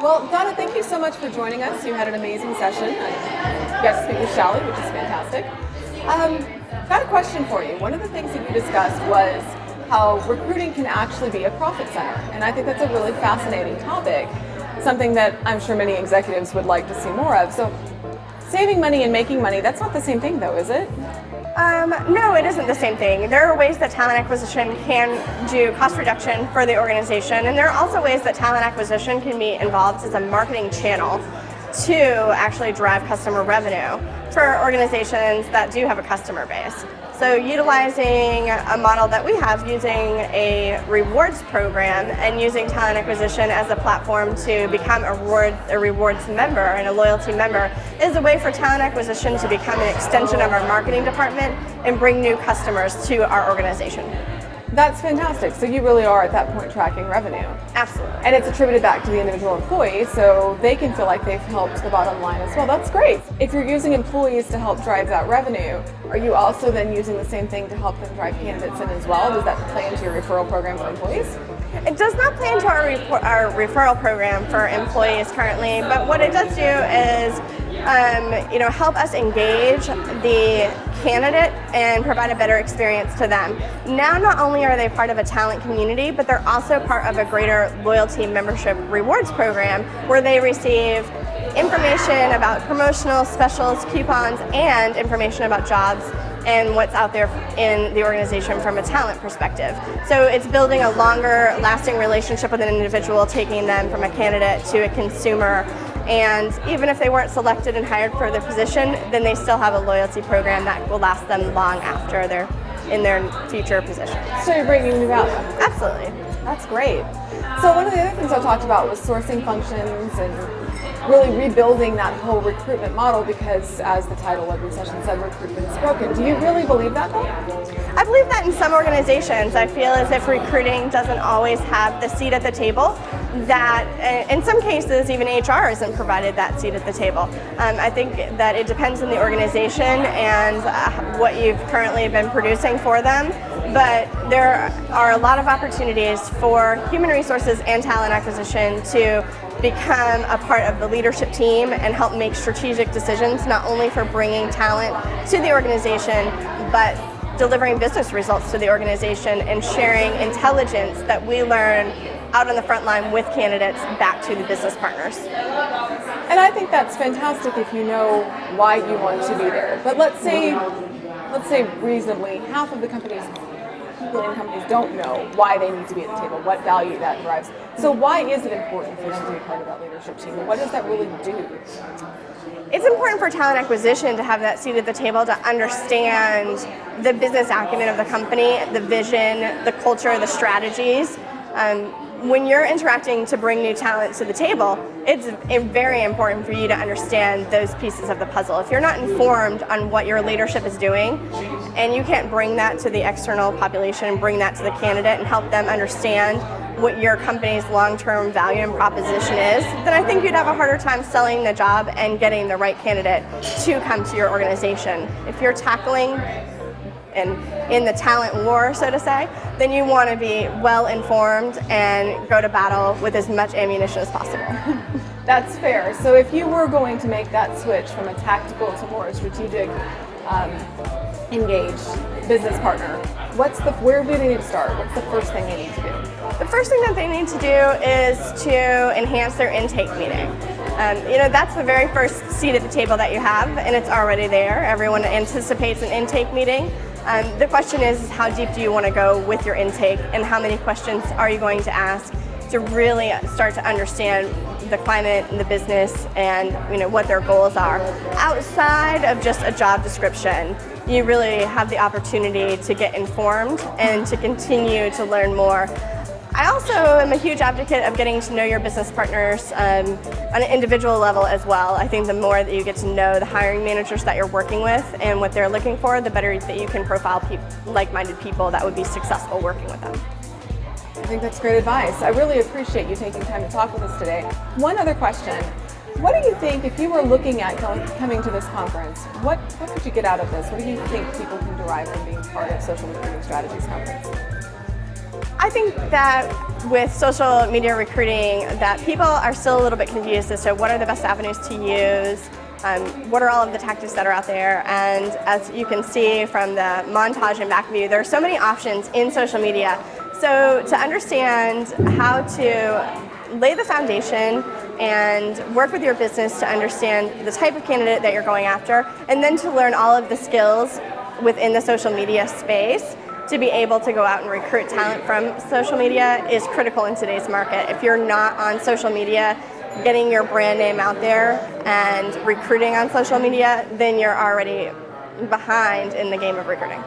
Well, Donna, thank you so much for joining us. You had an amazing session. You got to speak with Shelly, which is fantastic. Got a question for you. One of the things that you discussed was how recruiting can actually be a profit center. And I think that's a really fascinating topic, something that I'm sure many executives would like to see more of. So saving money and making money, that's not the same thing though, is it? No, it isn't the same thing. There are ways that talent acquisition can do cost reduction for the organization, and there are also ways that talent acquisition can be involved as a marketing channel to actually drive customer revenue for organizations that do have a customer base. So utilizing a model that we have using a rewards program and using talent acquisition as a platform to become a rewards member and a loyalty member is a way for talent acquisition to become an extension of our marketing department and bring new customers to our organization. That's fantastic. So you really are at that point tracking revenue. Absolutely. And it's attributed back to the individual employee, so they can feel like they've helped the bottom line as well. That's great. If you're using employees to help drive that revenue, are you also then using the same thing to help them drive candidates in as well? Does that play into your referral program for employees? It does not play into our referral program for employees currently, but what it does do is help us engage the candidate and provide a better experience to them. Now, not only are they part of a talent community, but they're also part of a greater loyalty membership rewards program where they receive information about promotional specials, coupons, and information about jobs and what's out there in the organization from a talent perspective. So it's building a longer lasting relationship with an individual, taking them from a candidate to a consumer. And even if they weren't selected and hired for the position, then they still have a loyalty program that will last them long after they're in their future position. So you're bringing new value. Absolutely. That's great. So one of the other things I talked about was sourcing functions and really rebuilding that whole recruitment model because, as the title of your session said, recruitment is broken. Do you really believe that though? I believe that in some organizations. I feel as if recruiting doesn't always have the seat at the table, that in some cases even HR isn't provided that seat at the table. I think that it depends on the organization and what you've currently been producing for them, but there are a lot of opportunities for human resources and talent acquisition to become a part of the leadership team and help make strategic decisions, not only for bringing talent to the organization, but delivering business results to the organization and sharing intelligence that we learn out on the front line with candidates back to the business partners. And I think that's fantastic if you know why you want to be there. But let's say reasonably half of the people in companies don't know why they need to be at the table, what value that drives. So why is it important for them to be part of that leadership team? What does that really do? It's important for talent acquisition to have that seat at the table, to understand the business acumen of the company, the vision, the culture, the strategies. When you're interacting to bring new talent to the table, it's very important for you to understand those pieces of the puzzle. If you're not informed on what your leadership is doing, and you can't bring that to the external population and bring that to the candidate and help them understand what your company's long-term value and proposition is, then I think you'd have a harder time selling the job and getting the right candidate to come to your organization. If you're tackling in the talent war, so to say, then you want to be well informed and go to battle with as much ammunition as possible. That's fair. So if you were going to make that switch from a tactical to more a strategic, engaged business partner, where do they need to start? What's the first thing they need to do? The first thing that they need to do is to enhance their intake meeting. That's the very first seat at the table that you have, and it's already there. Everyone anticipates an intake meeting. The question is how deep do you want to go with your intake, and how many questions are you going to ask to really start to understand the climate and the business and what their goals are. Outside of just a job description, you really have the opportunity to get informed and to continue to learn more. I also am a huge advocate of getting to know your business partners on an individual level as well. I think the more that you get to know the hiring managers that you're working with and what they're looking for, the better that you can profile like-minded people that would be successful working with them. I think that's great advice. I really appreciate you taking time to talk with us today. One other question. What do you think, if you were looking at coming to this conference, what could you get out of this? What do you think people can derive from being part of Social Recruiting Strategies Conference? I think that with social media recruiting, that people are still a little bit confused as to what are the best avenues to use, what are all of the tactics that are out there, and as you can see from the montage and back view, there are so many options in social media. So to understand how to lay the foundation and work with your business to understand the type of candidate that you're going after, and then to learn all of the skills within the social media space to be able to go out and recruit talent from social media is critical in today's market. If you're not on social media, getting your brand name out there and recruiting on social media, then you're already behind in the game of recruiting.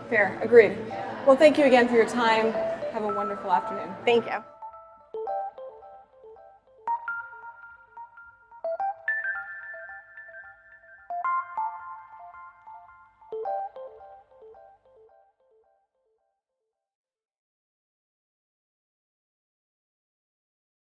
Fair, agreed. Well, thank you again for your time. Have a wonderful afternoon. Thank you.